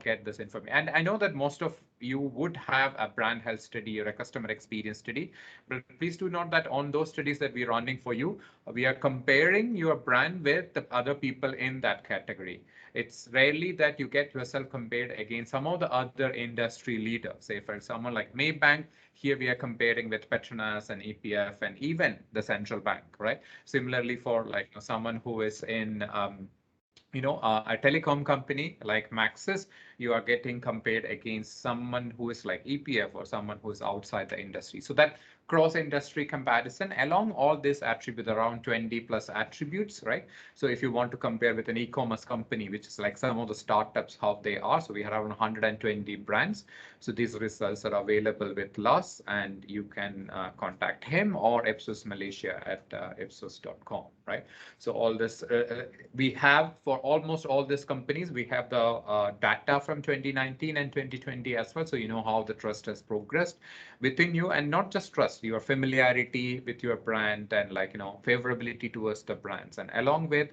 [SPEAKER 2] get this information. And I know that most of you would have a brand health study or a customer experience study, but please do note that on those studies that we're running for you, we are comparing your brand with the other people in that category. It's rarely that you get yourself compared against some of the other industry leaders. Say for someone like Maybank, here we are comparing with Petronas and EPF and even the central bank, right? Similarly for like someone who is in a telecom company like Maxis, you are getting compared against someone who is like EPF or someone who is outside the industry. So that cross-industry comparison along all this attribute around 20 plus attributes, right? So if you want to compare with an e-commerce company, which is like some of the startups, how they are. So we have around 120 brands. So these results are available with Lars, and you can contact him or Ipsos Malaysia at ipsos.com, right? So all this we have for almost all these companies, we have the data from 2019 and 2020 as well. So you know how the trust has progressed within you, and not just trust, your familiarity with your brand and like, favorability towards the brands. And along with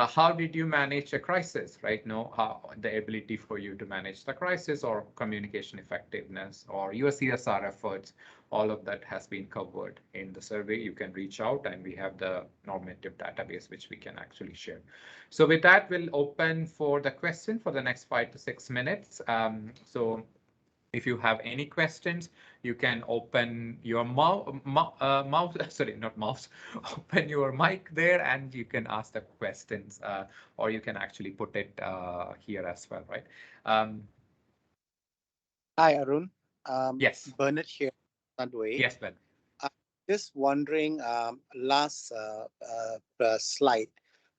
[SPEAKER 2] how did you manage a crisis, right? How the ability for you to manage the crisis or communication effectiveness or your CSR efforts, all of that has been covered in the survey. You can reach out and we have the normative database which we can actually share. So with that, we'll open for the question for the next 5 to 6 minutes. So if you have any questions, you can open your mouse, sorry, not mouse, open your mic there and you can ask the questions or you can actually put it here as well, right?
[SPEAKER 5] Hi, Arun.
[SPEAKER 2] Yes.
[SPEAKER 5] Bernard here, Sunway.
[SPEAKER 2] Yes, Ben.
[SPEAKER 5] Just wondering, last slide,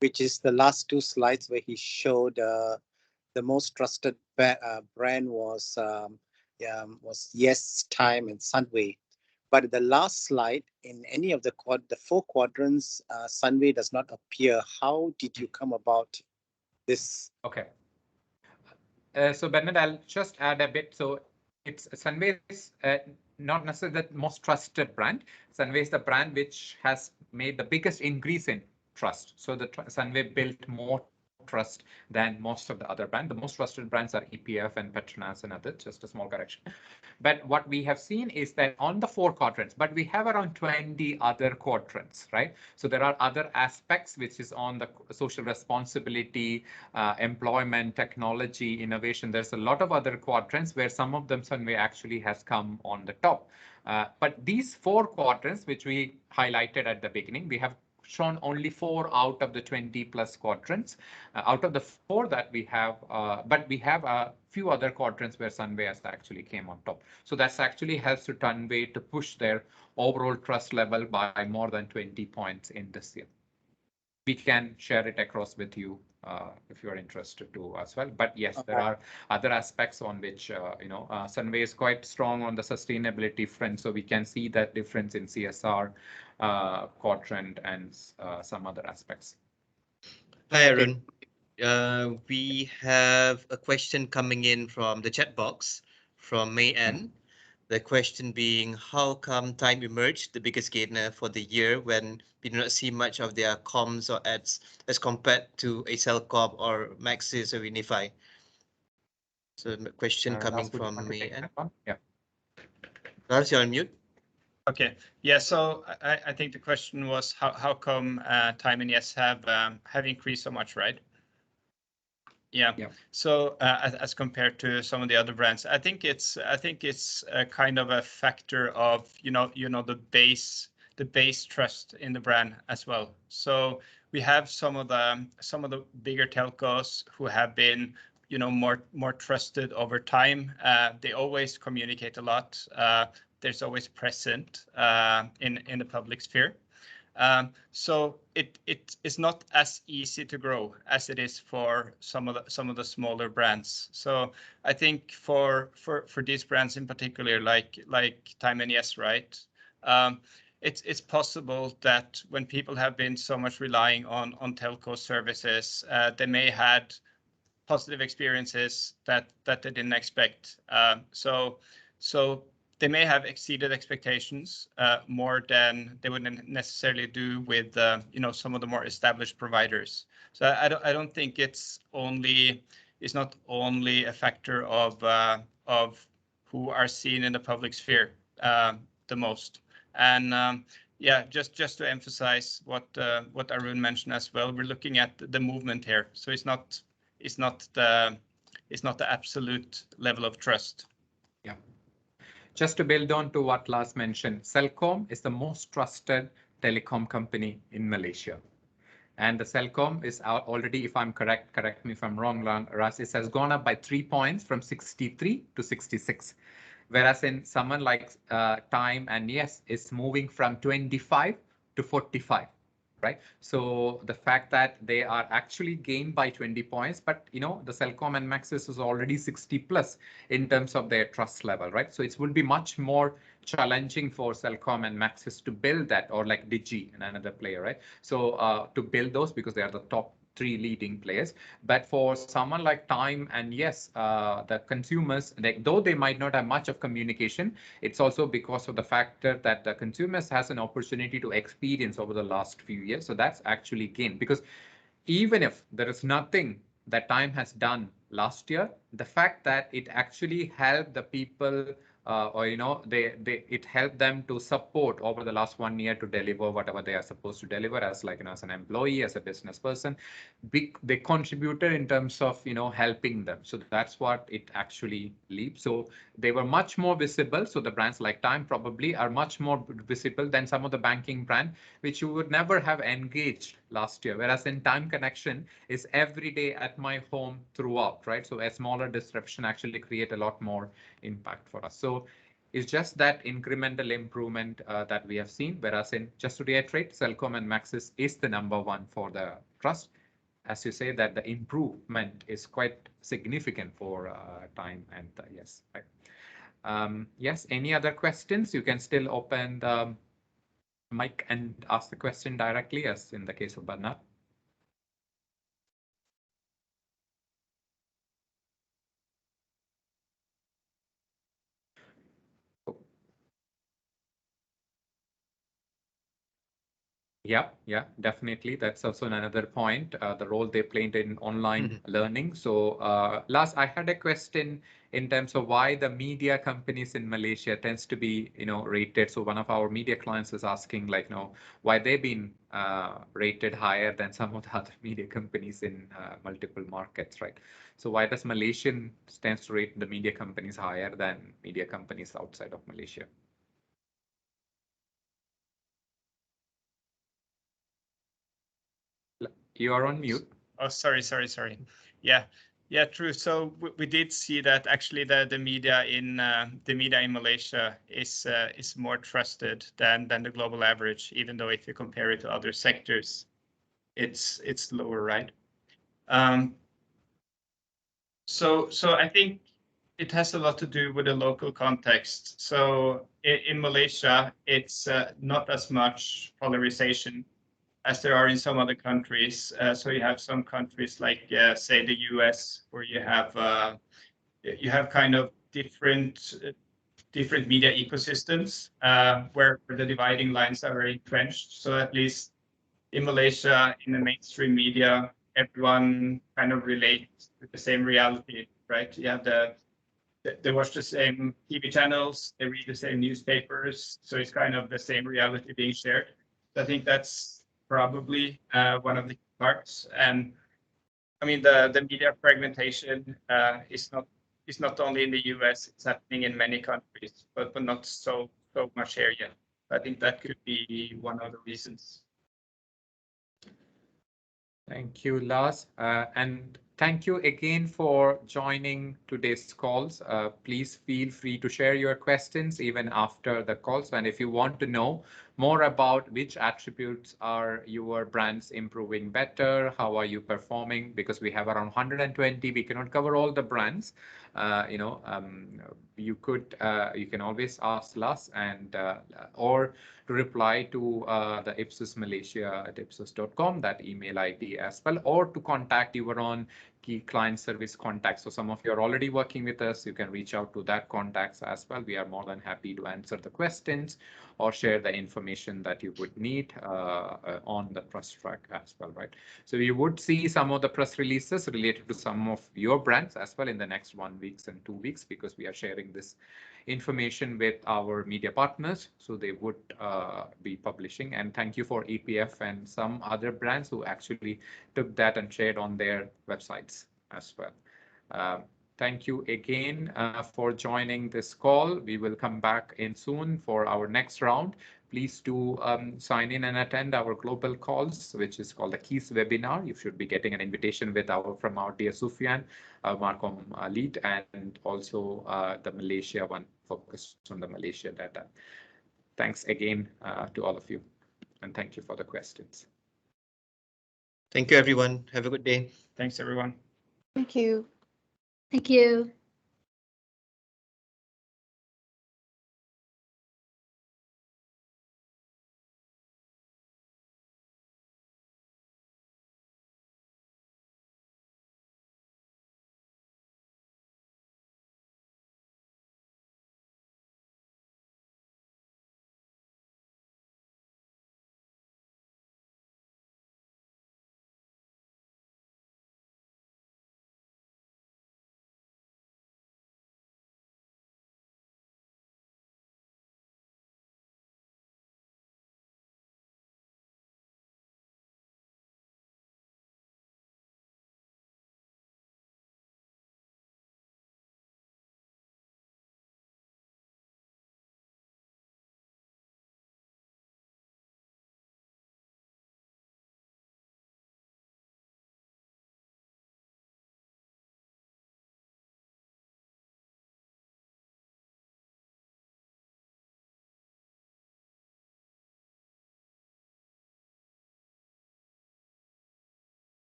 [SPEAKER 5] which is the last two slides where he showed the most trusted brand was Yes, Time, and Sunway. But the last slide, in any of the 4 quadrants, Sunway does not appear. How did you come about this?
[SPEAKER 2] Okay. So Bernard, I'll just add a bit. So it's Sunway's not necessarily the most trusted brand. Sunway is the brand which has made the biggest increase in trust. So the Sunway built more trust than most of the other brands. The most trusted brands are EPF and Petronas and others, just a small correction. But what we have seen is that on the 4 quadrants, but we have around 20 other quadrants, right? So there are other aspects which is on the social responsibility, employment, technology, innovation. There's a lot of other quadrants where some of them Sunway actually has come on the top. But these 4 quadrants, which we highlighted at the beginning, we have shown only 4 out of the 20 plus quadrants. Out of the 4 that we have, but we have a few other quadrants where Sunway has actually came on top. So that's actually helps to Sunway to push their overall trust level by more than 20 points in this year. We can share it across with you if you're interested to as well. But yes, there are other aspects on which, Sunway is quite strong on the sustainability front. So we can see that difference in CSR quadrant and some other aspects.
[SPEAKER 1] Hi, Arun. We have a question coming in from the chat box from May N. The question being, how come Time emerged the biggest gainer for the year when we do not see much of their comms or ads as compared to a Celcom or Maxis or Unify? So the question coming from May N.
[SPEAKER 2] Yeah.
[SPEAKER 1] Lars, you're on mute.
[SPEAKER 4] Okay. Yeah. So I think the question was how come Time and Yes have increased so much, right? Yeah. So as compared to some of the other brands, I think it's a kind of a factor of the base trust in the brand as well. So we have some of the bigger telcos who have been more trusted over time. They always communicate a lot. There's always present in the public sphere. So it is not as easy to grow as it is for some of the smaller brands. So I think for these brands in particular, like Time and Yes, right? It's possible that when people have been so much relying on telco services, they may had positive experiences that they didn't expect. So they may have exceeded expectations more than they would necessarily do with some of the more established providers. So I don't think it's not only a factor of who are seen in the public sphere the most. And yeah, just to emphasize what Arun mentioned as well, we're looking at the movement here. So it's not the absolute level of trust.
[SPEAKER 2] Yeah. Just to build on to what Lars mentioned, Celcom is the most trusted telecom company in Malaysia. And the Celcom is already, if I'm correct me if I'm wrong, Ras, it has gone up by 3 points from 63 to 66. Whereas in someone like Time and Yes, it's moving from 25 to 45. Right. So the fact that they are actually gained by 20 points, but the Celcom and Maxis is already 60 plus in terms of their trust level, right? So it would be much more challenging for Celcom and Maxis to build that, or like Digi and another player, right? So to build those because they are the top 3 leading players. But for someone like Time and Yes, the consumers, though they might not have much of communication, it's also because of the factor that the consumers has an opportunity to experience over the last few years. So that's actually gained, because even if there is nothing that Time has done last year, the fact that it actually helped the people, or it helped them to support over the last 1 year to deliver whatever they are supposed to deliver as as an employee, as a business person. They contributed in terms of helping them. So that's what it actually leaves. So they were much more visible. So the brands like Time probably are much more visible than some of the banking brand, which you would never have engaged last year. Whereas in Time Connection is every day at my home throughout, right? So a smaller disruption actually create a lot more impact for us. So it's just that incremental improvement that we have seen. Whereas just to reiterate, Celcom and Maxis is the #1 for the trust. As you say, that the improvement is quite significant for Time and yes. Right. Yes, any other questions? You can still open the mic and ask the question directly, as in the case of Badnath. Yeah, definitely. That's also another point, the role they played in online learning. So last, I had a question in terms of why the media companies in Malaysia tends to be, rated. So one of our media clients is asking, why they've been rated higher than some of the other media companies in multiple markets, right? So why does Malaysian tends to rate the media companies higher than media companies outside of Malaysia? You are on mute.
[SPEAKER 4] Oh, sorry. Yeah, true. So we did see that actually the media in Malaysia is more trusted than the global average, even though if you compare it to other sectors, it's lower, right? So I think it has a lot to do with the local context. So in Malaysia, it's not as much polarization as there are in some other countries. So you have some countries like, say, the US, where you have kind of different media ecosystems where the dividing lines are very entrenched. So at least in Malaysia, in the mainstream media, everyone kind of relates to the same reality, right? You have they watch the same TV channels, they read the same newspapers, so it's kind of the same reality being shared. So I think that's probably one of the parts. And I mean, the media fragmentation is not only in the US; it's happening in many countries, but not so much here yet. I think that could be one of the reasons.
[SPEAKER 2] Thank you, Lars. And thank you again for joining today's calls. Please feel free to share your questions even after the calls. And if you want to know more about which attributes are your brands improving better, how are you performing, because we have around 120, we cannot cover all the brands. You can always ask Lars and or to reply to the Ipsos Malaysia at ipsos.com, that email ID as well, or to contact your own key client service contacts. So some of you are already working with us, you can reach out to that contacts as well. We are more than happy to answer the questions or share the information that you would need on the Trust Track as well, right? So you would see some of the press releases related to some of your brands as well in the next 1 week and 2 weeks, because we are sharing this information with our media partners, so they would be publishing. And thank you for EPF and some other brands who actually took that and shared on their websites as well. Thank you again for joining this call. We will come back in soon for our next round. Please do sign in and attend our global calls, which is called the Keys webinar. You should be getting an invitation from our dear Sufyan, Marcom lead, and also the Malaysia one, focused on the Malaysia data. Thanks again to all of you, and thank you for the questions.
[SPEAKER 1] Thank you, everyone. Have a good day.
[SPEAKER 4] Thanks, everyone.
[SPEAKER 6] Thank you.
[SPEAKER 3] Thank you.